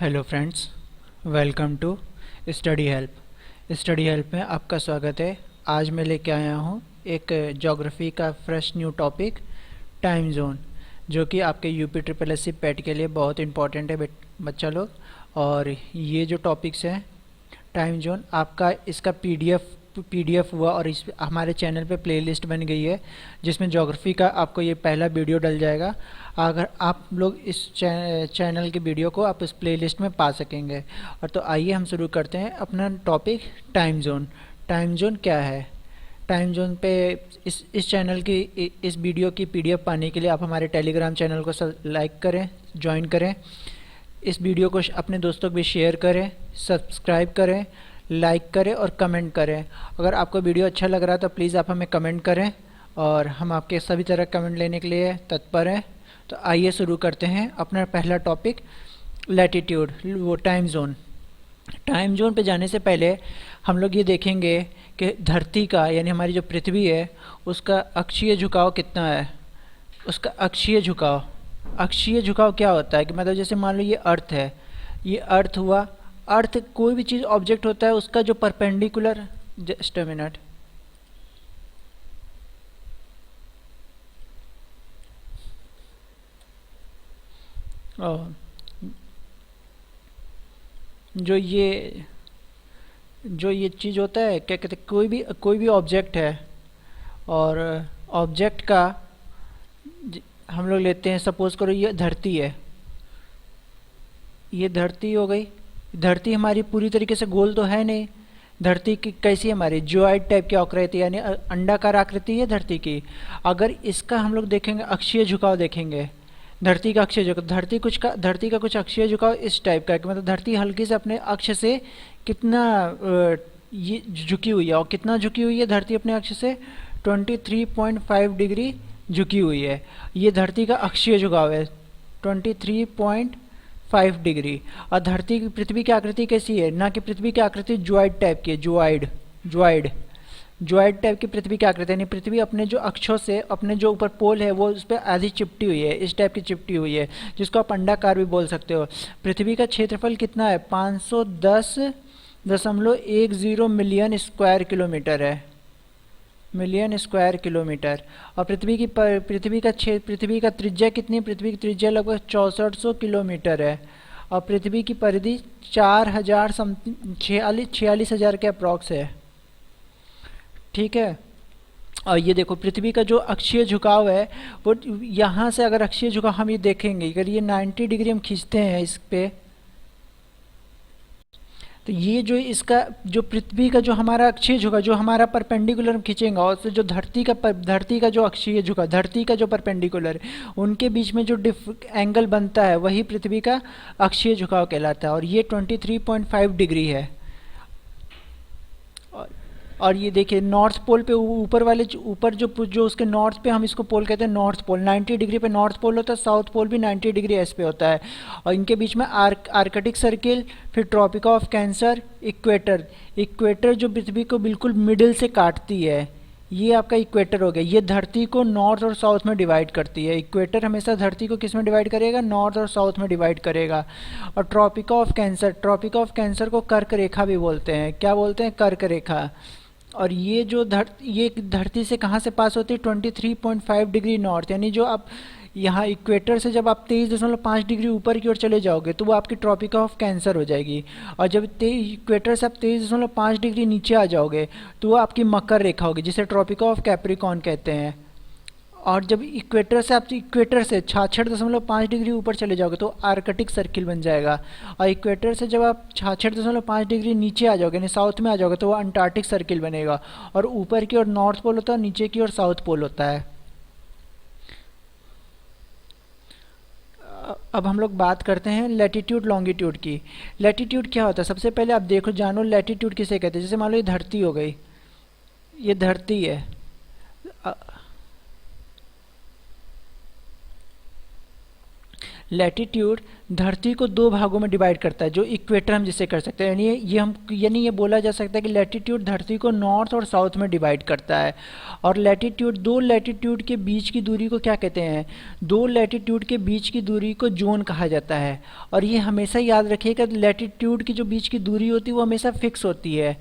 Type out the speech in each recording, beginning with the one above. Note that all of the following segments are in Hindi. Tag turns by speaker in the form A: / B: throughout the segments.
A: Hello friends, welcome to Study Help. Study Help में आपका स्वागत है। आज मैं लेके आया हूँ एक ज्योग्राफी का fresh new topic, time zone, जो कि आपके UP triple S C PET के लिए बहुत इंपॉर्टेंट है बच्चा लोग। और ये जो टॉपिक्स हैं टाइम जोन, आपका इसका पीडीएफ हुआ और इस हमारे चैनल पे प्लेलिस्ट बन गई है, जिसमें ज्योग्राफी का आपको ये पहला वीडियो डल जाएगा। अगर आप लोग इस चैनल के वीडियो को आप इस प्लेलिस्ट में पा सकेंगे। और तो आइए हम शुरू करते हैं अपना topic, time zone. Time zone क्या है? टाइम जोन पे इस चैनल की इस वीडियो की पीडीएफ पाने के लिए आप हमारे टेलीग्राम चैनल को लाइक करें, ज्वाइन करें, इस वीडियो को अपने दोस्तों को भी शेयर करें, सब्सक्राइब करें, लाइक करें और कमेंट करें। अगर आपको वीडियो अच्छा लग रहा है तो प्लीज़ आप हमें कमेंट करें और हम आपके सभी तरह कमेंट लेने के लिए तत्पर हैं। तो आइए शुरू करते हैं अपना पहला टॉपिक, लैटिट्यूड, वो टाइम जोन। टाइम जोन पे जाने से पहले हम लोग ये देखेंगे कि धरती का, यानी हमारी जो पृथ्वी है, उसका अक्षीय झुकाव कितना है। उसका अक्षीय झुकाव क्या होता है कि मतलब जैसे मान लो ये अर्थ है, ये अर्थ हुआ। अर्थ कोई भी चीज़ ऑब्जेक्ट होता है, उसका जो परपेंडिकुलर, जस्ट अ मिनट, जो ये चीज़ होता है, क्या कहते हैं, कोई भी ऑब्जेक्ट है और ऑब्जेक्ट का हम लोग लेते हैं, सपोज करो ये धरती है, ये धरती हो गई। धरती हमारी पूरी तरीके से गोल तो है नहीं। धरती की कैसी है, हमारी ज्वाइड टाइप की आकृति, यानी अंडाकार आकृति है धरती की। अगर इसका हम लोग देखेंगे अक्षीय झुकाव, देखेंगे धरती का अक्षीय झुकाव, धरती का कुछ अक्षीय झुकाव इस टाइप का है कि मतलब धरती हल्की से अपने अक्ष से कितना ये झुकी हुई है। और कितना झुकी हुई है धरती अपने अक्ष से? 23.5 डिग्री झुकी हुई है। ये धरती का अक्षीय झुकाव है, 23.5 डिग्री। और पृथ्वी की आकृति कैसी है? ना कि पृथ्वी की आकृति ज्वाइड टाइप की है, ज्वाइड टाइप की पृथ्वी की आकृति, यानी पृथ्वी अपने जो अक्षों से, अपने जो ऊपर पोल है वो उस पर आधी चिपटी हुई है, इस टाइप की चिपटी हुई है, जिसको आप अंडाकार भी बोल सकते हो। पृथ्वी का क्षेत्रफल कितना है? 510.10 मिलियन स्क्वायर किलोमीटर है, मिलियन स्क्वायर किलोमीटर। और पृथ्वी का त्रिज्या कितनी है? पृथ्वी की त्रिज्या लगभग 6400 किलोमीटर है। और पृथ्वी की परिधि 4000 समथिंग 46,000 के अप्रॉक्स है, ठीक है। और ये देखो पृथ्वी का जो अक्षीय झुकाव है, वो यहाँ से अगर अक्षीय झुकाव हम ये देखेंगे, अगर ये 90 डिग्री हम खींचते हैं इस पे, तो ये जो इसका जो पृथ्वी का जो हमारा अक्षीय झुकाव, जो हमारा परपेंडिकुलर हम खींचेंगे, और उससे जो धरती का जो अक्षीय झुकाव, धरती का जो परपेंडिकुलर, उनके बीच में जो एंगल बनता है वही पृथ्वी का अक्षीय झुकाव कहलाता है। और ये 23.5 डिग्री है। और ये देखिए नॉर्थ पोल पे ऊपर जो उसके नॉर्थ पे, हम इसको पोल कहते हैं, नॉर्थ पोल 90 डिग्री पे नॉर्थ पोल होता है, साउथ पोल भी 90 डिग्री एस पे होता है। और इनके बीच में आर्कटिक सर्किल, फिर ट्रॉपिक ऑफ कैंसर, इक्वेटर जो पृथ्वी को बिल्कुल मिडिल से काटती है, ये आपका इक्वेटर हो गया। ये धरती को नॉर्थ और साउथ में डिवाइड करती है। इक्वेटर हमेशा धरती को किस में डिवाइड करेगा? नॉर्थ और साउथ में डिवाइड करेगा। और ट्रॉपिक ऑफ कैंसर को कर्क रेखा भी बोलते हैं। क्या बोलते हैं? कर्क रेखा। और ये जो ये धरती से कहाँ से पास होती है? 23.5 डिग्री नॉर्थ, यानी जो आप यहाँ इक्वेटर से जब आप 23.5 डिग्री ऊपर की ओर चले जाओगे तो वो आपकी ट्रॉपिक ऑफ कैंसर हो जाएगी। और जब इक्वेटर से आप 23.5 डिग्री नीचे आ जाओगे तो वो आपकी मकर रेखा होगी, जिसे ट्रॉपिक ऑफ कैप्रिकॉर्न कहते हैं। और जब इक्वेटर से 66.5 डिग्री ऊपर चले जाओगे तो आर्कटिक सर्किल बन जाएगा। और इक्वेटर से जब आप 66.5 डिग्री नीचे आ जाओगे, यानी साउथ में आ जाओगे, तो वो अंटार्कटिक सर्किल बनेगा। और ऊपर की ओर नॉर्थ पोल होता है, नीचे की ओर साउथ पोल होता है। अब हम लोग बात करते हैं लैटिट्यूड लॉन्गिट्यूड की। लैटिट्यूड क्या होता है? सबसे पहले आप देखो, जानो लैटिट्यूड किसे कहते हैं। जैसे मान लो ये धरती हो गई, ये धरती है। लैटिट्यूड धरती को दो भागों में डिवाइड करता है, जो इक्वेटर हम जिसे कर सकते हैं, यानी ये बोला जा सकता है कि लैटिट्यूड धरती को नॉर्थ और साउथ में डिवाइड करता है। और लैटिट्यूड, दो लैटिट्यूड के बीच की दूरी को क्या कहते हैं? दो लैटिट्यूड के बीच की दूरी को जोन कहा जाता है। और ये हमेशा याद रखिएगा, लैटिट्यूड की जो बीच की दूरी होती है वो हमेशा फिक्स होती है।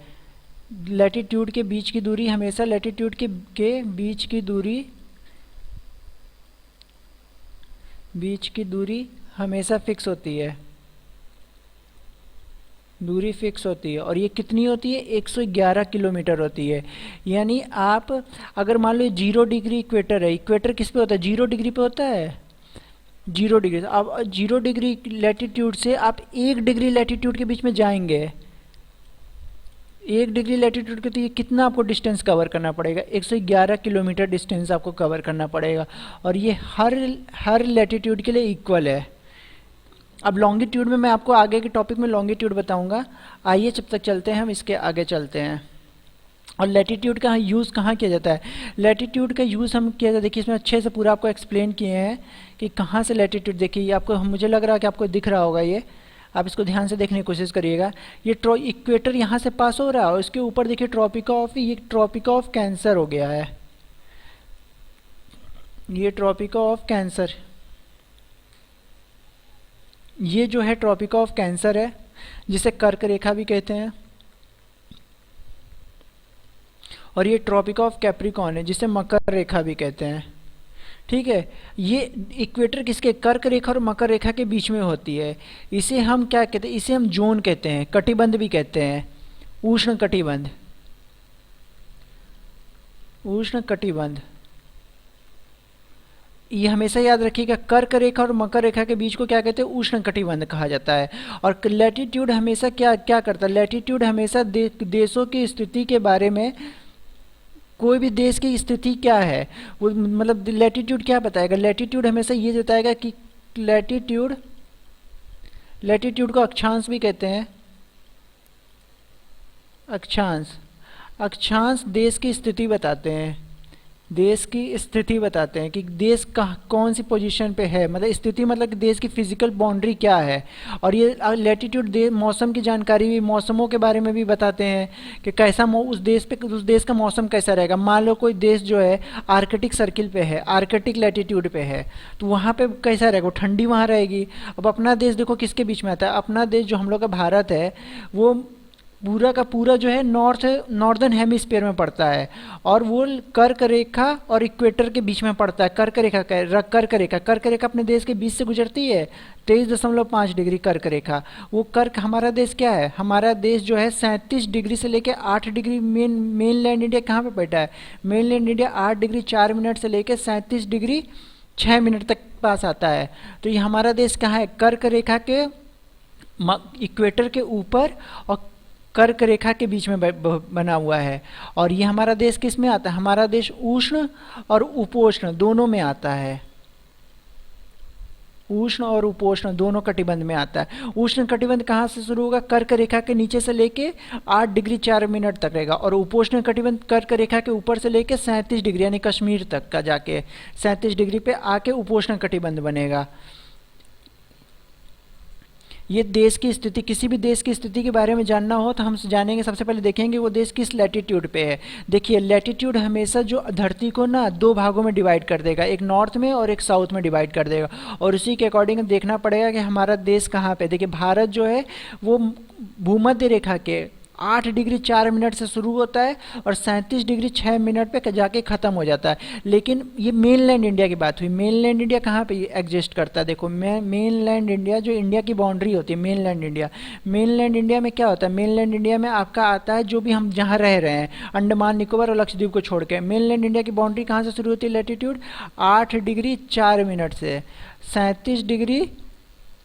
A: लैटिट्यूड के बीच की दूरी हमेशा, लैटिट्यूड के बीच की दूरी हमेशा फिक्स होती है, दूरी फिक्स होती है। और ये कितनी होती है? 111 किलोमीटर होती है। यानी आप अगर मान लो 0 डिग्री इक्वेटर है, इक्वेटर किस पे होता है? 0 डिग्री पे होता है, 0 डिग्री। अब 0 डिग्री लैटिट्यूड से आप 1 डिग्री लैटिट्यूड के बीच में जाएंगे, 1 डिग्री लैटिट्यूड के, तो ये कितना आपको डिस्टेंस कवर करना पड़ेगा? 111 किलोमीटर डिस्टेंस आपको कवर करना पड़ेगा। और ये हर लैटिट्यूड के लिए इक्वल है। अब लॉन्गिट्यूड में मैं आपको आगे के टॉपिक में लॉन्गिट्यूड बताऊंगा। आइए जब तक चलते हैं हम इसके आगे चलते हैं। और लैटिट्यूड का यूज़ कहाँ किया जाता है? लैटिट्यूड का यूज़ हम किया जाता है, देखिए इसमें अच्छे से पूरा आपको एक्सप्लेन किए हैं कि कहाँ से लैटिट्यूड। देखिए ये आपको, मुझे लग रहा है कि आपको दिख रहा होगा, ये आप इसको ध्यान से देखने की कोशिश करिएगा। ये इक्वेटर यहाँ से पास हो रहा है और इसके ऊपर देखिए ट्रॉपिका ऑफ कैंसर हो गया है, ये ट्रॉपिका ऑफ कैंसर, ये जो है ट्रॉपिका ऑफ कैंसर है, जिसे कर्क रेखा भी कहते हैं। और ये ट्रॉपिका ऑफ कैप्रिकॉर्न है, जिसे मकर रेखा भी कहते हैं। ठीक है, ये इक्वेटर किसके? कर्क रेखा और मकर रेखा के बीच में होती है। इसे हम क्या कहते हैं? इसे हम जोन कहते हैं, कटिबंध भी कहते हैं, उष्ण कटिबंध, उष्ण कटिबंध। ये हमेशा याद रखिएगा, कर्क रेखा और मकर रेखा के बीच को क्या कहते हैं? उष्ण कटिबंध कहा जाता है। और लैटिट्यूड हमेशा क्या क्या करता है? लैटिट्यूड हमेशा देशों की स्थिति के बारे में, कोई भी देश की स्थिति क्या है वो, मतलब लैटिट्यूड क्या बताएगा? लैटिट्यूड हमेशा ये बताएगा कि लैटिट्यूड को अक्षांश भी कहते हैं, अक्षांश देश की स्थिति बताते हैं, देश की स्थिति बताते हैं कि देश कौन सी पोजीशन पे है, मतलब स्थिति मतलब कि देश की फिजिकल बाउंड्री क्या है। और ये लैटिट्यूड मौसम की जानकारी भी, मौसमों के बारे में भी बताते हैं कि कैसा उस देश का मौसम कैसा रहेगा। मान लो कोई देश जो है आर्कटिक सर्किल पे है, आर्कटिक लैटिट्यूड पे है, तो वहाँ पे कैसा रहेगा? वो ठंडी वहाँ रहेगी। अब अपना देश देखो किसके बीच में आता है? अपना देश जो हम लोग का भारत है वो पूरा का पूरा जो है नॉर्दर्न हेमिस्फीयर में पड़ता है। और वो कर्क रेखा और इक्वेटर के बीच में पड़ता है। कर्क रेखा अपने देश के बीच से गुजरती है, 23.5 डिग्री कर्क रेखा। वो कर्क, हमारा देश क्या है? हमारा देश जो है 37 डिग्री से लेकर 8 डिग्री, मेनलैंड इंडिया कहाँ पे बैठा है? मेनलैंड इंडिया 8 डिग्री 4 मिनट से लेकर 37 डिग्री 6 मिनट तक पास आता है। तो ये हमारा देश कहाँ है? कर्क रेखा के, इक्वेटर के ऊपर और कर्क रेखा के बीच में बना हुआ है। और ये हमारा देश किस में आता है? हमारा देश उष्ण और उपोष्ण दोनों में आता है, उष्ण और उपोष्ण दोनों कटिबंध में आता है। उष्ण कटिबंध कहाँ से शुरू होगा? कर्क रेखा के नीचे से लेके 8 डिग्री 4 मिनट तक रहेगा। और उपोष्ण कटिबंध कर्क रेखा के ऊपर से लेके 37 डिग्री यानी कश्मीर तक का जाके 37 डिग्री पे आके उपोष्ण कटिबंध बनेगा। ये देश की स्थिति, किसी भी देश की स्थिति के बारे में जानना हो तो हम जानेंगे, सबसे पहले देखेंगे वो देश किस लैटिट्यूड पे है। देखिए लैटिट्यूड हमेशा जो धरती को ना दो भागों में डिवाइड कर देगा, एक नॉर्थ में और एक साउथ में डिवाइड कर देगा। और उसी के अकॉर्डिंग देखना पड़ेगा कि हमारा देश कहाँ पे। देखिए भारत जो है वो भूमध्य रेखा के 8 डिग्री 4 मिनट से शुरू होता है और 37 डिग्री 6 मिनट पे जाके ख़त्म हो जाता है। लेकिन ये मेनलैंड इंडिया की बात हुई, मेनलैंड इंडिया कहाँ पे एग्जिस्ट करता है? देखो मेनलैंड इंडिया जो इंडिया की बाउंड्री होती है, मेनलैंड इंडिया में क्या होता है? मेनलैंड इंडिया में आपका आता है जो भी हम जहाँ रह रहे हैं, अंडमान निकोबार और लक्षद्वीप को छोड़ के। मेनलैंड इंडिया की बाउंड्री कहाँ से शुरू होती है? लैटिट्यूड 8 डिग्री 4 मिनट से 37 डिग्री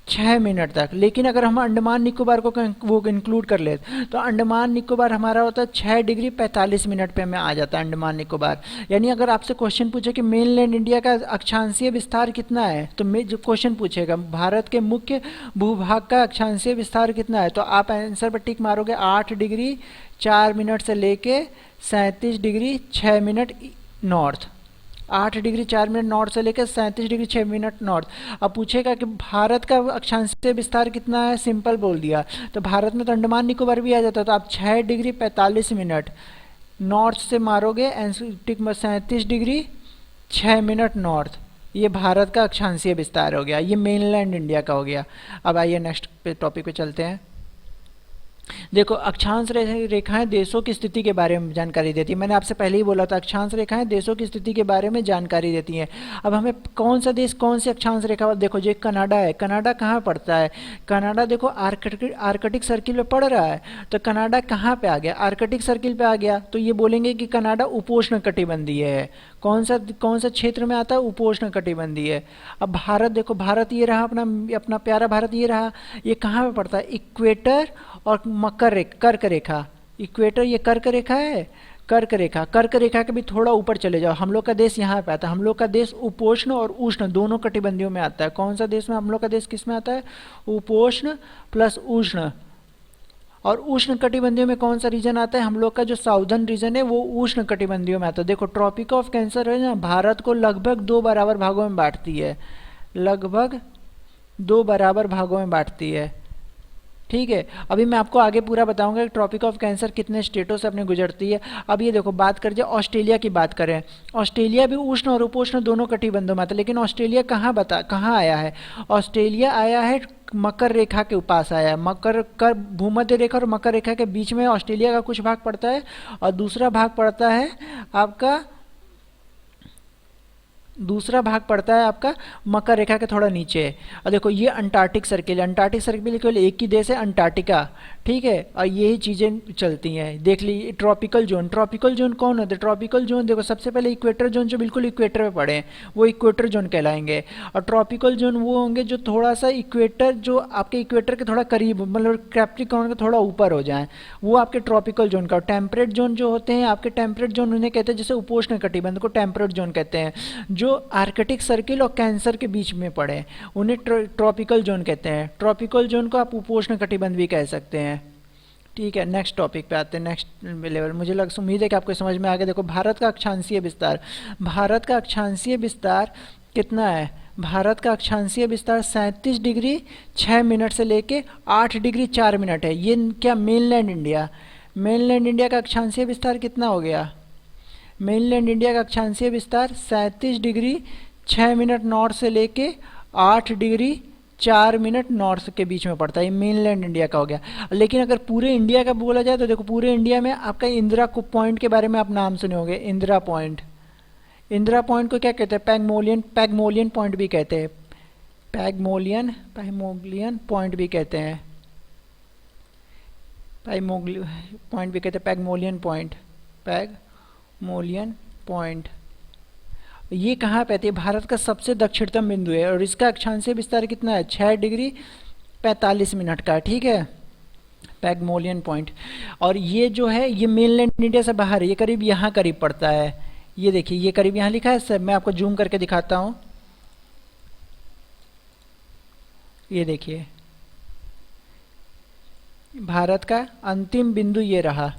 A: 6 मिनट तक। लेकिन अगर हम अंडमान निकोबार को वो इंक्लूड कर ले तो अंडमान निकोबार हमारा होता है 6 डिग्री 45 मिनट पे हमें आ जाता है अंडमान निकोबार। यानी अगर आपसे क्वेश्चन पूछे कि मेनलैंड इंडिया का अक्षांशीय विस्तार कितना है, तो मैं जो क्वेश्चन पूछेगा भारत के मुख्य भूभाग का अक्षांशीय विस्तार कितना है, तो आप आंसर पर टिक मारोगे 8 डिग्री 4 मिनट से लेके 37 degree 6 minute north. 8 degree 4 minute north से लेकर 37 डिग्री 6 मिनट नॉर्थ। अब पूछेगा कि भारत का अक्षांशीय विस्तार कितना है, सिंपल बोल दिया। तो भारत में तो अंडमान निकोबार भी आ जाता है, तो आप 6 डिग्री 45 मिनट नॉर्थ से मारोगे, एंटार्क्टिक में 37 डिग्री 6 मिनट नॉर्थ। ये भारत का अक्षांशीय विस्तार हो गया, ये मेनलैंड इंडिया का हो गया। अब आइए नेक्स्ट टॉपिक पे चलते हैं। देखो, अक्षांश रेखाएं देशों की स्थिति के बारे में जानकारी देती है। मैंने आपसे पहले ही बोला था, अक्षांश रेखाएं देशों की स्थिति के बारे में जानकारी देती हैं। अब हमें कौन सा देश कौन सी अक्षांश रेखा, देखो जो कनाडा है, कनाडा कहाँ पड़ता है? कनाडा देखो आर्कटिक सर्किल पे पड़ रहा है, तो कनाडा कहाँ पे आ गया? आर्कटिक सर्किल पे आ गया। तो ये बोलेंगे कि कनाडा उपोष्ण कटिबंधीय है। कौन सा क्षेत्र में आता है? उपोष्ण कटिबंधीय है। अब भारत देखो, भारत ये रहा अपना प्यारा भारत, ये रहा। ये कहाँ पे पड़ता है? इक्वेटर और कर्क रेखा। इक्वेटर ये कर्क रेखा है, कर्क रेखा के भी थोड़ा ऊपर चले जाओ, हम लोग का देश यहाँ पे आता है। हम लोग का देश उपोष्ण और उष्ण दोनों कटिबंधियों में आता है। कौन सा देश में हम लोग का देश किस में आता है? उपोष्ण प्लस उष्ण। और उष्ण कटिबंधियों में कौन सा रीजन आता है? हम लोग का जो साउदर्न रीजन है वो उष्ण कटिबंधियों में आता है। देखो, ट्रॉपिक ऑफ कैंसर है ना, भारत को लगभग 2 बराबर भागों में बांटती है, लगभग 2 बराबर भागों में बांटती है। ठीक है, अभी मैं आपको आगे पूरा बताऊंगा कि ट्रॉपिक ऑफ कैंसर कितने स्टेटों से अपने गुजरती है। अब ये देखो, बात कर जाए ऑस्ट्रेलिया की, बात करें, ऑस्ट्रेलिया भी उष्ण और उपोष्ण दोनों कटिबंधों में आता है। लेकिन ऑस्ट्रेलिया कहाँ आया है? ऑस्ट्रेलिया आया है मकर रेखा के पास आया है। भूमध्य रेखा और मकर रेखा के बीच में ऑस्ट्रेलिया का कुछ भाग पड़ता है, और दूसरा भाग पड़ता है आपका मकर रेखा के थोड़ा नीचे है। और देखो, ये अंटार्कटिक सर्किल है। अंटार्कटिक सर्किल केवल एक ही देश है, अंटार्कटिका। ठीक है, और यही चीज़ें चलती हैं। देख लीजिए, ट्रॉपिकल जोन कौन होते हैं? ट्रॉपिकल जोन देखो, सबसे पहले इक्वेटर जोन जो बिल्कुल इक्वेटर पे पड़े हैं वो इक्वेटर जोन कहलाएंगे। और ट्रॉपिकल जोन वो होंगे जो थोड़ा सा इक्वेटर, जो आपके इक्वेटर के थोड़ा करीब, मतलब कैप्रिकॉर्न के थोड़ा ऊपर हो जाए, वो आपके ट्रॉपिकल जोन का। टेम्परेट जोन जो होते हैं आपके, टेम्परेट जोन उन्हें कहते हैं, जैसे उपोष्ण कटिबंध को टेम्परेट जोन कहते हैं। जो आर्कटिक सर्किल और कैंसर के बीच में पड़े उन्हें ट्रॉपिकल जोन कहते हैं। ट्रॉपिकल जोन को आप उपोष्ण कटिबंध भी कह सकते हैं। ठीक है, नेक्स्ट टॉपिक पे आते हैं, नेक्स्ट लेवल। मुझे उम्मीद है कि आपको समझ में आ गया। देखो, भारत का अक्षांशीय विस्तार, भारत का अक्षांशीय विस्तार कितना है? भारत का अक्षांशीय विस्तार 37 डिग्री 6 मिनट से लेके 8 डिग्री 4 मिनट है। ये क्या? मेनलैंड इंडिया का अक्षांशीय विस्तार कितना हो गया? मेनलैंड इंडिया का अक्षांशीय विस्तार 37 डिग्री 6 मिनट नॉर्थ से लेके 8 डिग्री 4 मिनट नॉर्थ के बीच में पड़ता है। ये मेनलैंड इंडिया का हो गया। लेकिन अगर पूरे इंडिया का बोला जाए तो देखो, पूरे इंडिया में आपका इंदिरा पॉइंट के बारे में आप नाम सुने होंगे। इंदिरा पॉइंट को क्या कहते हैं? पैगमोलियन पॉइंट भी कहते हैं। पैगमोलियन पॉइंट भी कहते हैं। पैगमोलियन पॉइंट। ये कहाँ पे आती है? भारत का सबसे दक्षिणतम बिंदु है, और इसका अक्षांशीय विस्तार कितना है? 6 डिग्री 45 मिनट का। ठीक है, पैगमोलियन पॉइंट। और ये जो है, ये मेनलैंड इंडिया से बाहर है, ये करीब यहाँ करीब पड़ता है। ये देखिए, ये करीब यहाँ लिखा है सर, मैं आपको जूम करके दिखाता हूँ। ये देखिए, भारत का अंतिम बिंदु ये रहा।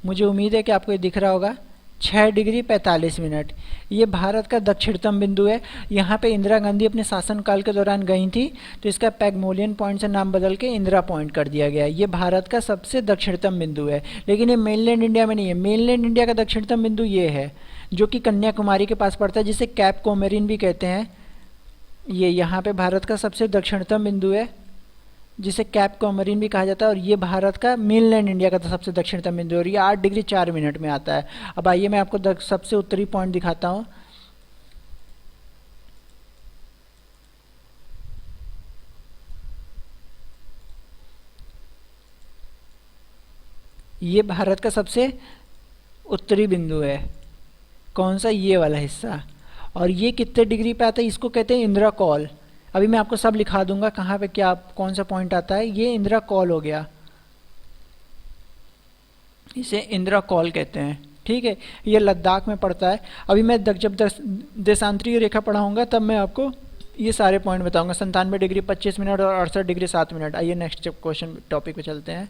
A: मुझे उम्मीद है कि आपको ये दिख रहा होगा, 6 डिग्री 45 मिनट। ये भारत का दक्षिणतम बिंदु है। यहाँ पे इंदिरा गांधी अपने शासनकाल के दौरान गई थी, तो इसका पैगमोलियन पॉइंट से नाम बदल के इंदिरा पॉइंट कर दिया गया। ये भारत का सबसे दक्षिणतम बिंदु है, लेकिन ये मेनलैंड इंडिया में नहीं है। मेनलैंड इंडिया का दक्षिणतम बिंदु ये है, जो कि कन्याकुमारी के पास पड़ता है, जिसे कैप कोमेरिन भी कहते हैं। ये यहाँ पे भारत का सबसे दक्षिणतम बिंदु है, जिसे कैप कोमरिन भी कहा जाता है। और ये भारत का मेनलैंड इंडिया का सबसे दक्षिणतम बिंदु है, और ये 8 डिग्री 4 मिनट में आता है। अब आइए मैं आपको सबसे उत्तरी पॉइंट दिखाता हूँ। ये भारत का सबसे उत्तरी बिंदु है। कौन सा? ये वाला हिस्सा। और ये कितने डिग्री पे आता है? इसको कहते हैं इंदिरा कॉल। अभी मैं आपको सब लिखा दूंगा कहाँ पे क्या कौन सा पॉइंट आता है। ये इंदिरा कॉल हो गया, इसे इंदिरा कॉल कहते हैं। ठीक है, ये लद्दाख में पड़ता है। अभी मैं जब देशांतरीय रेखा पढ़ाऊंगा तब मैं आपको ये सारे पॉइंट बताऊंगा। 97 डिग्री 25 मिनट और 68 डिग्री 7 मिनट। आइए नेक्स्ट क्वेश्चन टॉपिक पे चलते हैं।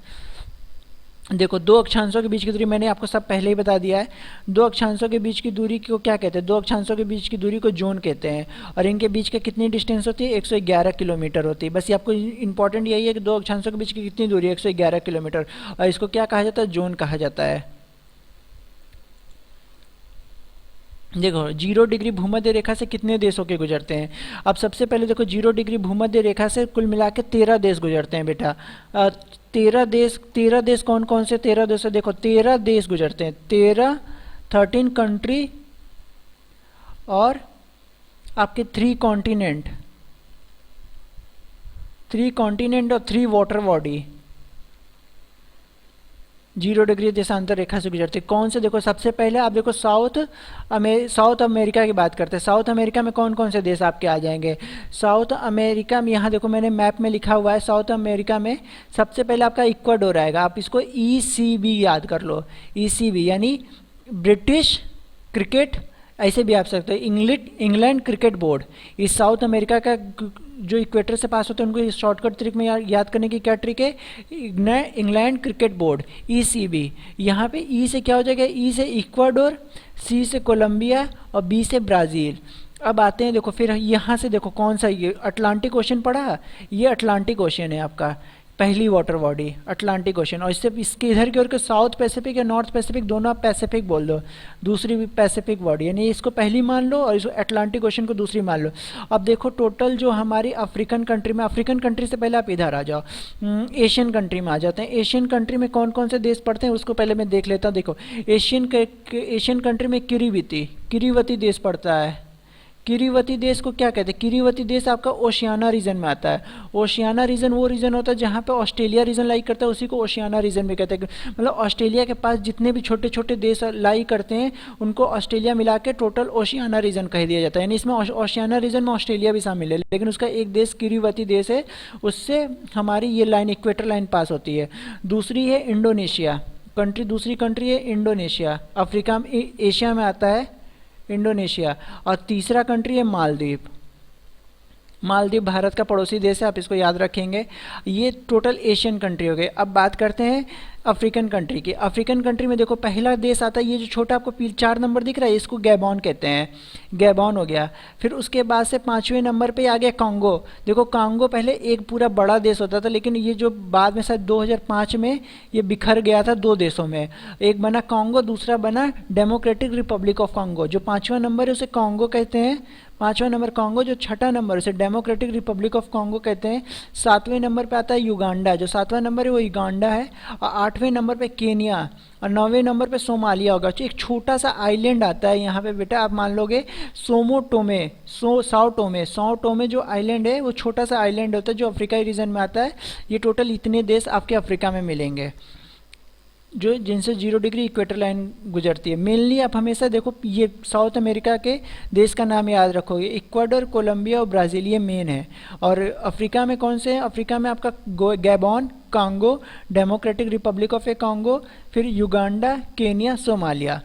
A: देखो दो अक्षांशों के बीच की दूरी मैंने आपको सब पहले ही बता दिया है। दो अक्षांशों के बीच की दूरी को क्या कहते हैं? दो अक्षांशों के बीच की दूरी को जोन कहते हैं। और इनके बीच का कितनी डिस्टेंस होती है? 111 किलोमीटर होती है। बस ये आपको इंपॉर्टेंट यही है कि दो अक्षांशों के बीच की कितनी दूरी है? 111 किलोमीटर। और इसको क्या कहा जाता है? जोन कहा जाता है। देखो 0 डिग्री भूमध्य रेखा से कितने देशों के गुजरते हैं? अब सबसे पहले देखो 0 डिग्री भूमध्य रेखा से कुल मिला के 13 देश गुजरते हैं बेटा। 13 देश कौन कौन से 13 देश? देखो 13 देश गुजरते हैं। 13 कंट्री और आपके 3 कॉन्टिनेंट, 3 कॉन्टिनेंट और 3 वाटर बॉडी 0 डिग्री देशांतर रेखा से गुजरती है। कौन से? देखो सबसे पहले आप देखो साउथ अमेरिका की बात करते हैं। साउथ अमेरिका में कौन कौन से देश आपके आ जाएंगे? साउथ अमेरिका में यहाँ देखो मैंने मैप में लिखा हुआ है। साउथ अमेरिका में सबसे पहले आपका इक्वाडोर आएगा। आप इसको ECB याद कर लो। ECB यानी ब्रिटिश क्रिकेट, ऐसे भी आप सकते हैं इंग्लैंड क्रिकेट बोर्ड। इस साउथ अमेरिका का जो इक्वेटर से पास होते हैं उनको शॉर्टकट ट्रिक में याद करने की क्या ट्रिक है? England cricket board ECB। यहाँ पे E से क्या हो जाएगा? E से इक्वाडोर, C से कोलंबिया और B से ब्राज़ील। अब आते हैं देखो फिर यहाँ से देखो कौन सा, ये अटलांटिक ओशन पड़ा। ये अटलांटिक ओशन है आपका, पहली वाटर बॉडी अटलांटिक ओशन। और इससे इसके इधर की ओर के साउथ पैसिफिक या नॉर्थ पैसिफिक दोनों आप पैसिफिक बोल दो। दूसरी भी पैसिफिक बॉडी, यानी इसको पहली मान लो और इसको अटलांटिक ओशन को दूसरी मान लो। अब देखो टोटल जो हमारी अफ्रीकन कंट्री में, अफ्रीकन कंट्री से पहले आप इधर आ जाओ, एशियन कंट्री में आ जाते हैं। एशियन कंट्री में कौन कौन से देश पड़ते हैं उसको पहले मैं देख लेता हूँ। देखो एशियन कंट्री में किरीवती देश पड़ता है। किरीवती देश को क्या कहते हैं? किरीवती देश आपका ओशियाना रीजन में आता है। ओशियाना रीजन वो रीजन होता है जहाँ पे ऑस्ट्रेलिया रीजन लाई करता है, उसी को ओशियाना रीजन में कहते हैं। मतलब ऑस्ट्रेलिया के पास जितने भी छोटे छोटे देश लाई करते हैं उनको ऑस्ट्रेलिया मिला के टोटल ओशियाना रीजन कह दिया जाता है। यानी इसमें ओशियाना रीजन में ऑस्ट्रेलिया भी शामिल है, लेकिन उसका एक देश किरीवती देश है, उससे हमारी ये लाइन इक्वेटर लाइन पास होती है। दूसरी है इंडोनेशिया कंट्री, दूसरी कंट्री है इंडोनेशिया, अफ्रीका में एशिया में आता है इंडोनेशिया। और तीसरा कंट्री है मालदीव। मालदीव भारत का पड़ोसी देश है, आप इसको याद रखेंगे। ये टोटल एशियन कंट्री हो गए। अब बात करते हैं अफ्रीकन कंट्री की। अफ्रीकन कंट्री में देखो पहला देश आता है, ये जो छोटा आपको 4 नंबर दिख रहा है इसको गैबॉन कहते हैं। गैबॉन हो गया। फिर उसके बाद से 5वें नंबर पे आ गया कांगो। देखो कांगो पहले एक पूरा बड़ा देश होता था, लेकिन ये जो बाद में शायद 2005 में ये बिखर गया था 2 देशों में। एक बना कांगो, दूसरा बना डेमोक्रेटिक रिपब्लिक ऑफ कांगो। जो 5वां नंबर है उसे कांगो कहते हैं, 5वां नंबर कांगो। जो 6ठा नंबर उसे डेमोक्रेटिक रिपब्लिक ऑफ कांगो कहते हैं। 7वें नंबर पे आता है युगांडा, जो 7वां नंबर है वो युगांडा है। और 8वें नंबर पे केनिया और 9वें नंबर पे सोमालिया होगा। एक छोटा सा आइलैंड आता है यहाँ पे बेटा, आप मान लोगे साओ टोमे जो आइलैंड है वो छोटा सा आइलैंड होता है जो अफ्रीकाई रीजन में आता है। ये टोटल इतने देश आपके अफ्रीका में मिलेंगे जो जिनसे 0 डिग्री इक्वेटर लाइन गुजरती है। मेनली आप हमेशा देखो ये साउथ अमेरिका के देश का नाम याद रखोगे, इक्वाडोर, कोलंबिया और ब्राज़ील, ये मेन है। और अफ्रीका में कौन से हैं? अफ्रीका में आपका Gabon, Congo, Democratic Republic of a Congo, फिर Uganda, Kenya, Somalia.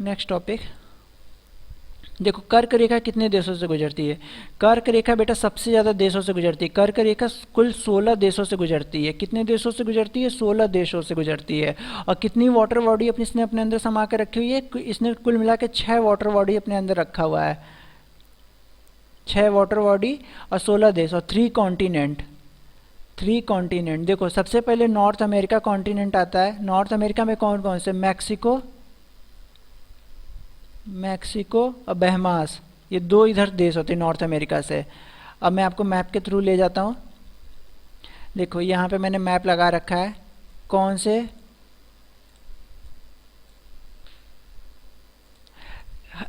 A: Next topic देखो, कर्क रेखा कितने देशों से गुजरती है? कर्क रेखा बेटा सबसे ज़्यादा देशों से गुजरती है। कर्क रेखा कुल 16 देशों से गुजरती है। कितने देशों से गुजरती है? 16 देशों से गुजरती है। और कितनी वाटर बॉडी इसने अपने अंदर समा कर रखी हुई है? इसने कुल मिला के 6 वाटर बॉडी अपने अंदर रखा हुआ है। 6 वाटर बॉडी और 16 देश और 3 कॉन्टिनेंट। देखो सबसे पहले नॉर्थ अमेरिका कॉन्टिनेंट आता है। नॉर्थ अमेरिका में कौन कौन से? मैक्सिको और बहमास, ये 2 इधर देश होते हैं नॉर्थ अमेरिका से। अब मैं आपको मैप के थ्रू ले जाता हूँ। देखो यहाँ पे मैंने मैप लगा रखा है। कौन से?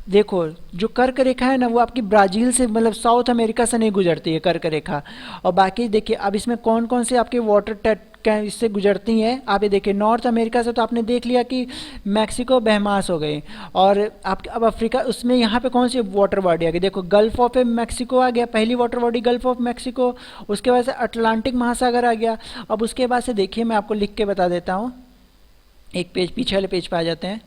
A: देखो जो कर्क रेखा है ना वो आपकी ब्राज़ील से, मतलब साउथ अमेरिका से नहीं गुजरती है कर्क रेखा। और बाकी देखिए अब इसमें कौन कौन से आपके वाटर इससे गुजरती हैं। आप ये देखिए नॉर्थ अमेरिका से तो आपने देख लिया कि मैक्सिको, बहमास हो गई। और आप अब अफ्रीका, उसमें यहाँ पे कौन सी वाटर बॉडी आ गई? देखो गल्फ ऑफ मैक्सिको आ गया, पहली water body gulf of Mexico. उसके बाद से अटलांटिक महासागर आ गया। अब उसके बाद से देखिए मैं आपको लिख के बता देता हूँ, एक पेज पीछे वाले पेज पे आ जाते हैं।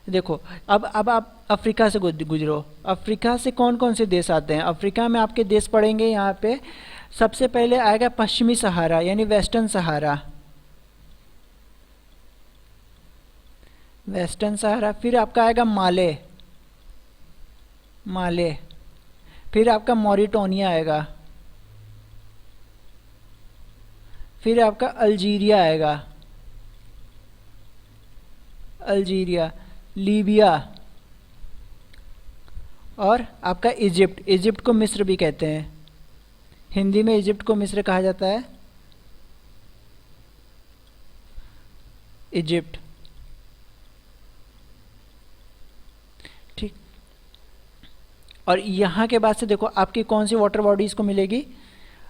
A: देखो अब आप अफ्रीका से गुजरो। अफ्रीका से कौन कौन से देश आते हैं? अफ्रीका में आपके देश पड़ेंगे यहाँ पे। सबसे पहले आएगा पश्चिमी सहारा यानी वेस्टर्न सहारा। वेस्टर्न सहारा, फिर आपका आएगा माले, माले, फिर आपका मॉरिटानिया आएगा, फिर आपका अल्जीरिया आएगा, अल्जीरिया, लीबिया, और आपका इजिप्ट। इजिप्ट को मिस्र भी कहते हैं, हिंदी में इजिप्ट को मिस्र कहा जाता है, इजिप्ट। ठीक, और यहाँ के बाद से देखो आपकी कौन सी वाटर बॉडीज को मिलेगी।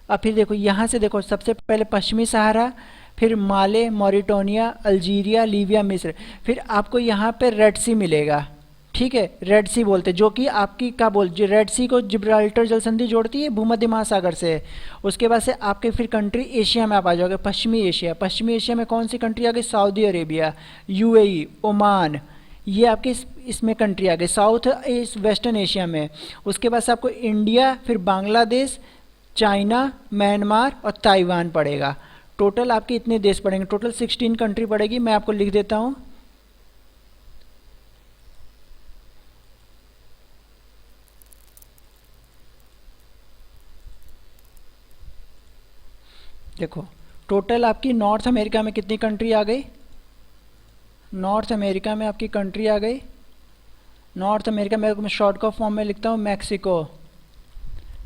A: अब फिर देखो यहाँ से देखो, सबसे पहले पश्चिमी सहारा, फिर माले, मॉरिटानिया, अल्जीरिया, लीबिया, मिस्र, फिर आपको यहाँ पे रेड सी मिलेगा। ठीक है, रेड सी बोलते, जो कि आपकी क्या बोल, जो रेड सी को जिब्राल्टर जल संधि जोड़ती है भूमध्य महासागर से। उसके बाद से आपके फिर कंट्री एशिया में आप आ जाओगे, पश्चिमी एशिया। पश्चिमी एशिया में कौन सी कंट्री आ गई, सऊदी अरेबिया, यूएई, ओमान, ये आपके इसमें कंट्री आ गई साउथ ईस्ट वेस्टर्न एशिया में। उसके बाद से आपको इंडिया, फिर बांग्लादेश, चाइना, म्यांमार और ताइवान पड़ेगा। टोटल आपके इतने देश पड़ेंगे, टोटल 16 कंट्री पड़ेगी। मैं आपको लिख देता हूँ, देखो टोटल आपकी नॉर्थ अमेरिका में कितनी कंट्री आ गई, नॉर्थ अमेरिका में आपकी कंट्री आ गई, नॉर्थ अमेरिका में मैं शॉर्ट का फॉर्म में लिखता हूँ मैक्सिको,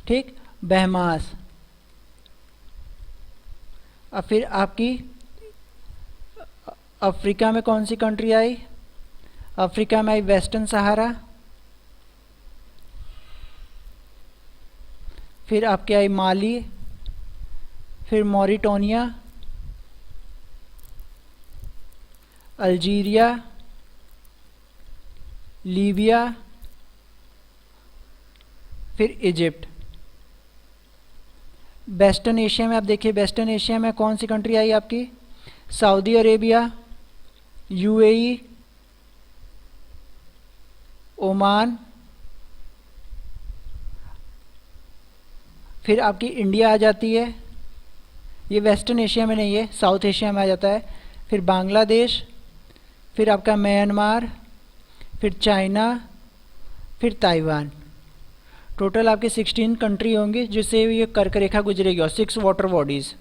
A: ठीक, बहमास। अब फिर आपकी अफ्रीका में कौन सी कंट्री आई, अफ्रीका में आई वेस्टर्न सहारा, फिर आपके आई माली, फिर मॉरिटानिया, अल्जीरिया, लीबिया, फिर इजिप्ट। वेस्टर्न एशिया में आप देखिए, वेस्टर्न एशिया में कौन सी कंट्री आई आपकी, सऊदी अरेबिया, यूएई, ओमान, फिर आपकी इंडिया आ जाती है, ये वेस्टर्न एशिया में नहीं है, साउथ एशिया में आ जाता है, फिर बांग्लादेश, फिर आपका म्यांमार, फिर चाइना, फिर ताइवान। टोटल आपके 16 कंट्री होंगी जिससे ये कर्क रेखा गुजरेगी, और 6 वाटर बॉडीज़।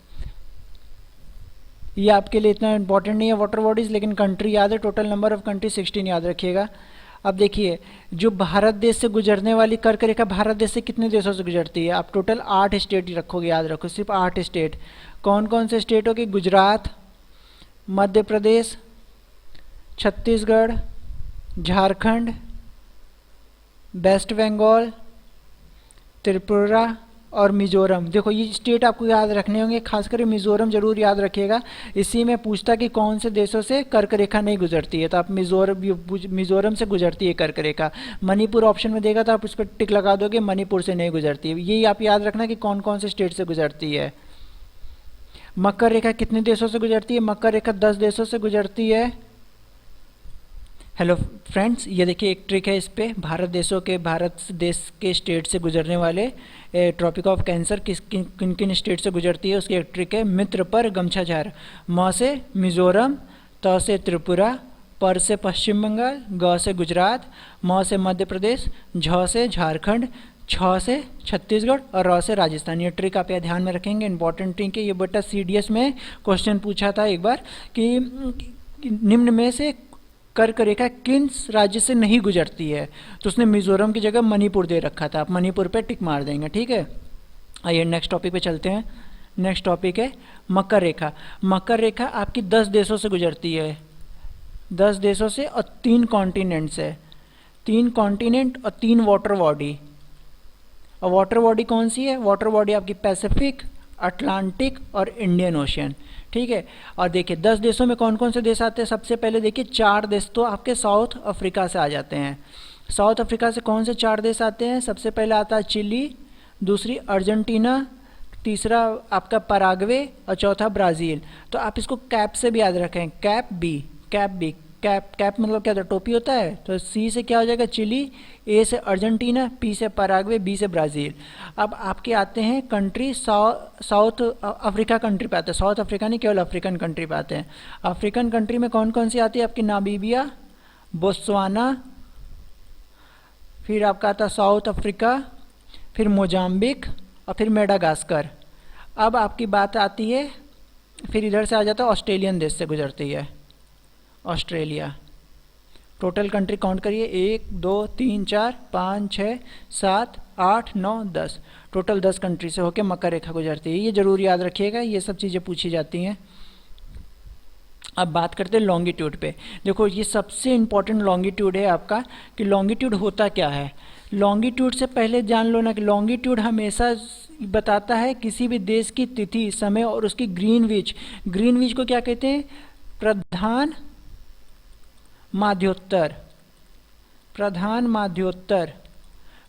A: ये आपके लिए इतना इंपॉर्टेंट नहीं है वाटर बॉडीज़, लेकिन कंट्री याद है, टोटल नंबर ऑफ कंट्री 16 याद रखिएगा। अब देखिए, जो भारत देश से गुजरने वाली कर्क रेखा भारत देश से कितने देशों से गुजरती है, आप टोटल 8 स्टेट ही रखोगे, याद रखो, सिर्फ 8 स्टेट। कौन कौन से स्टेट होगी, गुजरात, मध्य प्रदेश, छत्तीसगढ़, झारखंड, वेस्ट बंगाल, त्रिपुरा और मिजोरम। देखो ये स्टेट आपको याद रखने होंगे, खासकर मिजोरम जरूर याद रखिएगा। इसी में पूछता कि कौन से देशों से कर्क रेखा नहीं गुजरती है, तो आप मिजोरम से गुजरती है कर्क रेखा। मणिपुर ऑप्शन में देगा तो आप उस पर टिक लगा दोगे, मणिपुर से नहीं गुजरती है। यही आप याद रखना कि कौन कौन से स्टेट से गुजरती है। मकर रेखा कितने देशों से गुजरती है, मकर रेखा 10 देशों से गुजरती है। हेलो फ्रेंड्स, ये देखिए एक ट्रिक है इस पे, भारत देश के स्टेट से गुजरने वाले ट्रॉपिक ऑफ कैंसर किन किन स्टेट से गुजरती है, उसकी एक ट्रिक है। मित्र पर गमछाचार, म से मिजोरम, त से त्रिपुरा, पर से पश्चिम बंगाल, ग से गुजरात, म से मध्य प्रदेश, झ से झारखंड, छ से छत्तीसगढ़ और र से राजस्थान। ये ट्रिक आप यहाँ ध्यान में रखेंगे, इंपॉर्टेंट ट्रिक है ये। बेटा CDS में क्वेश्चन पूछा था एक बार कि निम्न में से कर्क रेखा किन राज्य से नहीं गुजरती है, तो उसने मिजोरम की जगह मणिपुर दे रखा था। आप मणिपुर पे टिक मार देंगे, ठीक है। आइए नेक्स्ट टॉपिक पे चलते हैं। नेक्स्ट टॉपिक है मकर रेखा। मकर रेखा आपकी 10 देशों से गुजरती है, 10 देशों से और 3 कॉन्टिनेंट से, 3 कॉन्टिनेंट और 3 वाटर बॉडी। और वाटर बॉडी कौन सी है, वाटर बॉडी आपकी पैसिफिक, अटलांटिक और इंडियन ओशियन, ठीक है। और देखिए 10 देशों में कौन कौन से देश आते हैं, सबसे पहले देखिए 4 देश तो आपके साउथ अफ्रीका से आ जाते हैं। साउथ अफ्रीका से कौन से 4 देश आते हैं, सबसे पहले आता है चिली, दूसरी अर्जेंटीना, तीसरा आपका पराग्वे और चौथा ब्राज़ील। तो आप इसको कैप से भी याद रखें, cap B, cap B, cap मतलब क्या होता है, टोपी होता है। तो सी से क्या हो जाएगा, चिली, ए से अर्जेंटीना, पी से पराग्वे, बी से ब्राज़ील। अब आपके आते हैं कंट्री, साउथ अफ्रीका कंट्री पे आते हैं, साउथ अफ्रीका नहीं केवल अफ्रीकन कंट्री पे आते हैं। अफ्रीकन कंट्री में कौन कौन सी आती है आपकी, नामीबिया, बोत्सवाना, फिर आपका आता साउथ अफ्रीका, फिर मोजाम्बिक और फिर मेडागास्कर। अब आपकी बात आती है, फिर इधर से आ जाता है ऑस्ट्रेलियन देश से गुजरती है ऑस्ट्रेलिया। टोटल कंट्री काउंट करिए, 1 2 3 4 5 6 7 8 9 10, टोटल 10 कंट्री से होकर मकर रेखा गुजरती है। ये जरूर याद रखिएगा, ये सब चीज़ें पूछी जाती हैं। अब बात करते हैं लॉन्गिट्यूड पे। देखो ये सबसे इम्पॉर्टेंट लॉन्गिट्यूड है आपका, कि लॉन्गिट्यूड होता क्या है। लॉन्गिट्यूड से पहले जान लो ना कि लॉन्गिट्यूड हमेशा बताता है किसी भी देश की तिथि, समय और उसकी ग्रीनविच। ग्रीनविच को क्या कहते हैं? प्रधान माध्योत्तर। प्रधान माध्योत्तर,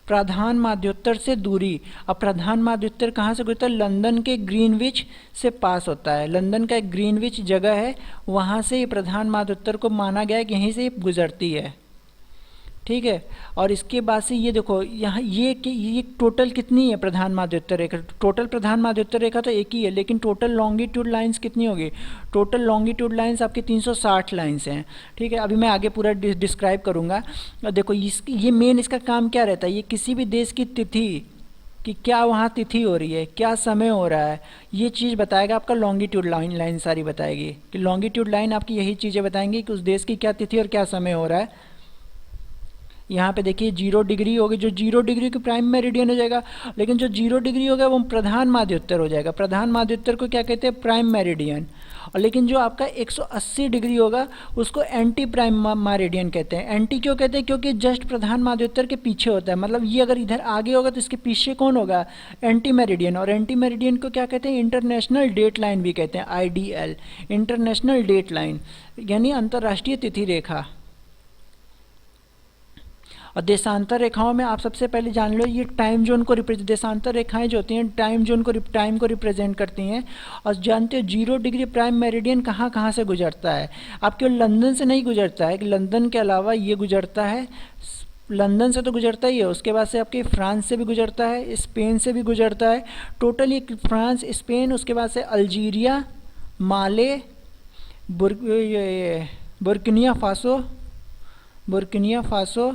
A: प्रधान माध्योत्तर से दूरी। अब प्रधान माध्योत्तर कहाँ से गुजरता है? लंदन के ग्रीनविच से पास होता है। लंदन का एक ग्रीनविच जगह है, वहाँ से ये प्रधान माध्योत्तर को माना गया है कि यहीं से गुजरती है। ठीक है, और इसके बाद से ये देखो यहाँ ये टोटल कितनी है प्रधान माध्योत्तर रेखा? टोटल प्रधान माध्योत्तर रेखा तो एक ही है, लेकिन टोटल लॉन्गिट्यूड लाइंस कितनी होगी? टोटल लॉन्गिट्यूड लाइंस आपकी 360 लाइंस हैं। ठीक है, अभी मैं आगे पूरा डिस्क्राइब करूँगा। देखो ये मेन इसका काम क्या रहता है, ये किसी भी देश की तिथि कि क्या वहाँ तिथि हो रही है, क्या समय हो रहा है, ये चीज़ बताएगा आपका लॉन्गिट्यूड लाइन सारी बताएगी। कि लॉन्गिट्यूड लाइन आपकी यही चीज़ें बताएंगी कि उस देश की क्या तिथि और क्या समय हो रहा है। यहाँ पे देखिए 0 डिग्री होगी, जो 0 डिग्री की प्राइम मेरिडियन हो जाएगा, लेकिन जो 0 डिग्री होगा वो प्रधान माध्योत्तर हो जाएगा। प्रधान माध्योत्तर को क्या कहते हैं? Prime meridian. और लेकिन जो आपका 180 डिग्री होगा उसको एंटी प्राइम मेरिडियन कहते हैं। एंटी क्यों कहते हैं? क्योंकि जस्ट प्रधान माध्योत्तर के पीछे होता है। मतलब ये अगर इधर आगे होगा तो इसके पीछे कौन होगा? Anti meridian. और एंटी मेरिडियन को क्या कहते हैं? इंटरनेशनल डेट लाइन भी कहते हैं, IDL, इंटरनेशनल डेट लाइन, यानी अंतर्राष्ट्रीय तिथि रेखा। और देशांतर रेखाओं में आप सबसे पहले जान लो, ये टाइम जोन को देशांतर रेखाएं जो होती हैं टाइम जोन को टाइम को रिप्रेजेंट करती हैं। और जानते हो 0 डिग्री प्राइम मेरिडियन कहाँ कहाँ से गुजरता है? आप केवल लंदन से नहीं गुजरता है, कि लंदन के अलावा ये गुजरता है, लंदन से तो गुजरता ही है, उसके बाद से आपके फ्रांस से भी गुजरता है, स्पेन से भी गुजरता है। टोटल ये फ्रांस, स्पेन, उसके बाद से अल्जीरिया, माले, बुर्किना फासो,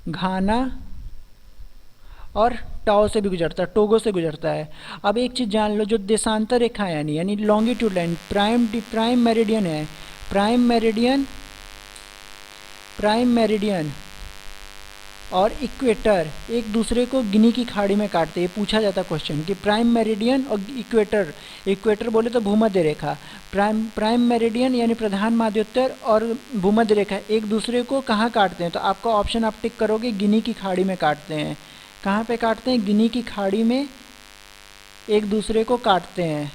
A: घाना और टाओ से भी गुजरता है, टोगो से गुजरता है। अब एक चीज़ जान लो, जो देशांतर रेखा है यानी लॉन्गिट्यूड लाइन, प्राइम मेरिडियन है, प्राइम मेरिडियन और इक्वेटर एक दूसरे को गिनी की खाड़ी में काटते हैं। पूछा जाता क्वेश्चन कि प्राइम मेरिडियन और इक्वेटर बोले तो भूमध्य रेखा, प्राइम मेरिडियन यानी प्रधान माध्योत्तर और भूमध्य रेखा एक दूसरे को कहाँ काटते हैं? तो आपका ऑप्शन आप टिक करोगे, गिनी की खाड़ी में काटते हैं। कहाँ पे काटते हैं? गिनी की खाड़ी में एक दूसरे को काटते हैं।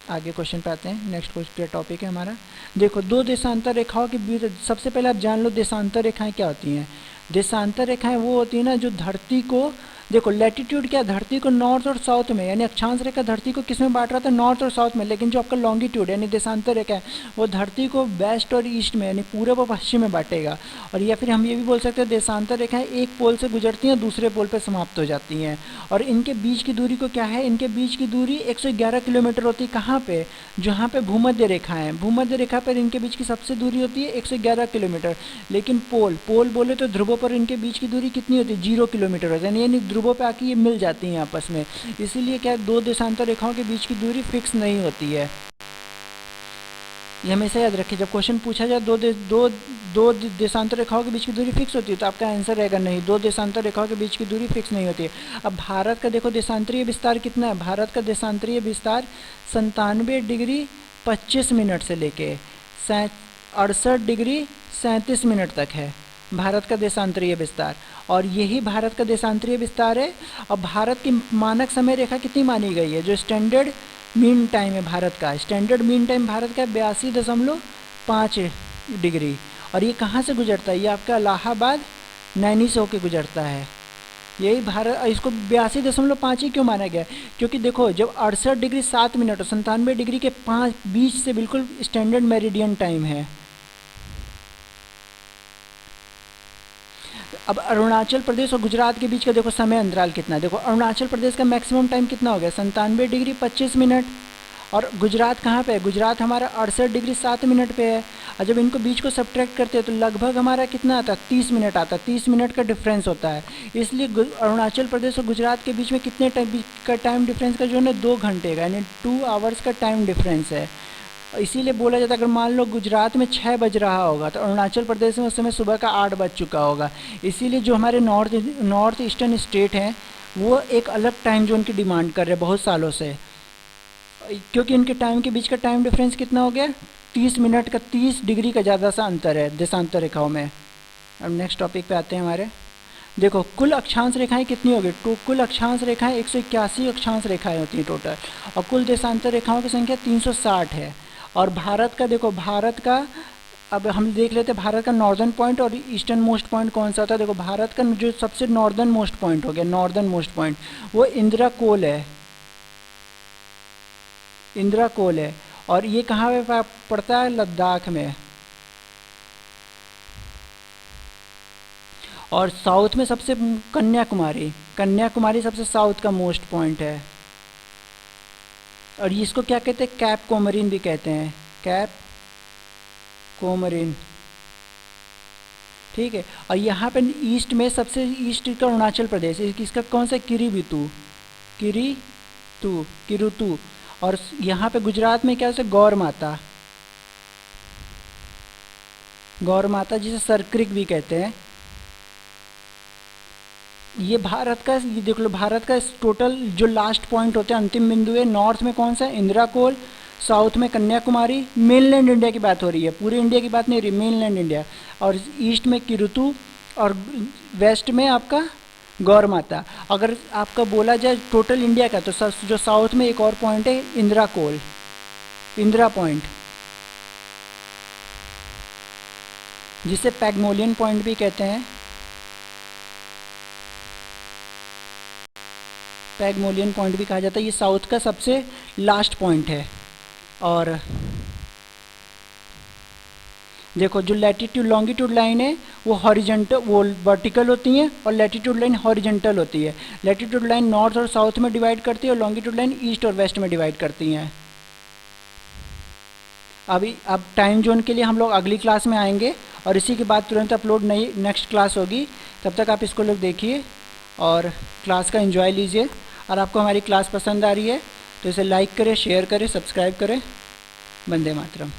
A: आगे क्वेश्चन पे आते हैं, नेक्स्ट क्वेश्चन टॉपिक है हमारा। देखो दो देशांतर रेखाओं के बीच, सबसे पहले आप जान लो देशांतर रेखाएं क्या होती हैं। देशांतर रेखाएं वो होती है ना जो धरती को, देखो लैटिट्यूड क्या, धरती को नॉर्थ और साउथ में, यानी अक्षांश रेखा धरती को किस में बांट रहा था? नॉर्थ और साउथ में। लेकिन जो आपका लॉन्गिट्यूड यानी देशांतर रेखा है वो धरती को वेस्ट और ईस्ट में यानी पूरब और पश्चिम में बांटेगा। और या फिर हम ये भी बोल सकते हैं देशांतर रेखाएं एक पोल से गुजरती हैं दूसरे पोल पर समाप्त हो जाती हैं। और इनके बीच की दूरी को क्या है? इनके बीच की दूरी 111 किलोमीटर होती है। कहाँ पे? जहाँ पे भूमध्य रेखा है, भूमध्य रेखा पर इनके बीच की सबसे दूरी होती है 111 किलोमीटर। लेकिन पोल बोले तो ध्रुवों पर इनके बीच की दूरी कितनी होती है? 0 किलोमीटर होती है, यानी ध्रुवों पे आके ये मिल जाती हैं आपस में। इसीलिए क्या दो देशांतर रेखाओं के बीच की दूरी फिक्स नहीं होती है। ये हमेशा याद रखिए, जब क्वेश्चन पूछा जाए दो देशांतर रेखाओं के बीच की दूरी फिक्स होती है तो आपका आंसर रहेगा नहीं, दो देशांतर रेखाओं के बीच की दूरी फिक्स नहीं होती है। अब भारत का देखो देशांतरीय विस्तार कितना है? भारत का देशांतरीय विस्तार 97 डिग्री 25 मिनट से लेके 68 डिग्री 37 मिनट तक है भारत का देशांतरीय विस्तार। और यही भारत का देशांतरीय विस्तार है। अब भारत की मानक समय रेखा कितनी मानी गई है? जो स्टैंडर्ड मीन टाइम है भारत का, स्टैंडर्ड मीन टाइम भारत का 82.5 डिग्री। और ये कहाँ से गुजरता है? ये आपका इलाहाबाद नैनी से होकर गुजरता है। यही भारत, इसको 82.5 ही क्यों माना गया? क्योंकि देखो जब 68 डिग्री 7 मिनट और 97 डिग्री के 5 बीच से बिल्कुल स्टैंडर्ड मेरिडियन टाइम है। अब अरुणाचल प्रदेश और गुजरात के बीच का देखो समय अंतराल कितना है। देखो अरुणाचल प्रदेश का मैक्सिमम टाइम कितना हो गया, 97 डिग्री 25 मिनट। और गुजरात कहाँ पे है, गुजरात हमारा 68 डिग्री 7 मिनट पे है। और जब इनको बीच को सब्ट्रैक्ट करते हैं तो लगभग हमारा कितना आता है, 30 मिनट आता है। 30 मिनट का डिफरेंस होता है। इसलिए अरुणाचल प्रदेश और गुजरात के बीच में कितने टाइम का टाइम डिफरेंस का जो है ना 2 घंटे का, यानी 2 आवर्स का टाइम डिफरेंस है। इसीलिए बोला जाता है अगर मान लो गुजरात में 6 बज रहा होगा तो अरुणाचल प्रदेश में उस समय सुबह का 8 बज चुका होगा। इसीलिए जो हमारे नॉर्थ ईस्टर्न स्टेट हैं वो एक अलग टाइम जोन की डिमांड कर रहे हैं बहुत सालों से, क्योंकि इनके टाइम के बीच का टाइम डिफरेंस कितना हो गया, 30 मिनट का, 30 डिग्री का ज़्यादा सा अंतर है देशांतर रेखाओं में। अब नेक्स्ट टॉपिक पे आते हैं हमारे। देखो कुल अक्षांश रेखाएं कितनी होगी, तो कुल अक्षांश रेखाएं 181 अक्षांश रेखाएं होती हैं टोटल, और कुल देशांतर रेखाओं की संख्या 360 है। और भारत का देखो, भारत का अब हम देख लेते हैं भारत का नॉर्दर्न पॉइंट और ईस्टर्न मोस्ट पॉइंट कौन सा होता है। देखो भारत का जो सबसे नॉर्दर्न मोस्ट पॉइंट हो गया, नॉर्दर्न मोस्ट पॉइंट वो इंदिरा कोल है, इंदिरा कोल है। और ये कहाँ पे पड़ता है, लद्दाख में। और साउथ में सबसे कन्याकुमारी, कन्याकुमारी सबसे साउथ का मोस्ट पॉइंट है। और इसको क्या कहते हैं, कैप कोमरिन भी कहते हैं, कैप कोमरिन, ठीक है। और यहाँ पे ईस्ट में सबसे ईस्ट का अरुणाचल प्रदेश, इसका कौन सा, किरीबितु, किरुतु। और यहाँ पे गुजरात में क्या है, गौर माता, गौर माता जिसे सरक्रिक भी कहते हैं। ये भारत का, ये देख लो भारत का टोटल जो लास्ट पॉइंट होते हैं, अंतिम बिंदु है। नॉर्थ में कौन सा है, इंदिरा कोल, साउथ में कन्याकुमारी, मेनलैंड इंडिया की बात हो रही है, पूरे इंडिया की बात नहीं हो रही, मेनलैंड इंडिया। और ईस्ट में किरुतु, और वेस्ट में आपका गौर माता। अगर आपका बोला जाए टोटल इंडिया का, तो जो साउथ में एक और पॉइंट है इंदिरा कोल, इंदिरा पॉइंट, जिसे पैगमोलियन पॉइंट भी कहते हैं, पैगमोलियन पॉइंट भी कहा जाता है। ये साउथ का सबसे लास्ट पॉइंट है। और देखो जो लैटिट्यूड लॉन्गिट्यूड लाइन है वो हॉरिजेंटल, वो वर्टिकल होती हैं, और लैटिट्यूड लाइन हॉरिजेंटल होती है। लैटिट्यूड लाइन नॉर्थ और साउथ में डिवाइड करती है, और लॉन्गिट्यूड लाइन ईस्ट और वेस्ट में डिवाइड करती हैं। अब टाइम जोन के लिए हम लोग अगली क्लास में आएंगे, और इसी के बाद तुरंत अपलोड नई नेक्स्ट क्लास होगी। तब तक आप इसको लोग देखिए और क्लास का एंजॉय लीजिए। और आपको हमारी क्लास पसंद आ रही है तो इसे लाइक करें, शेयर करें, सब्सक्राइब करें। वंदे मातरम।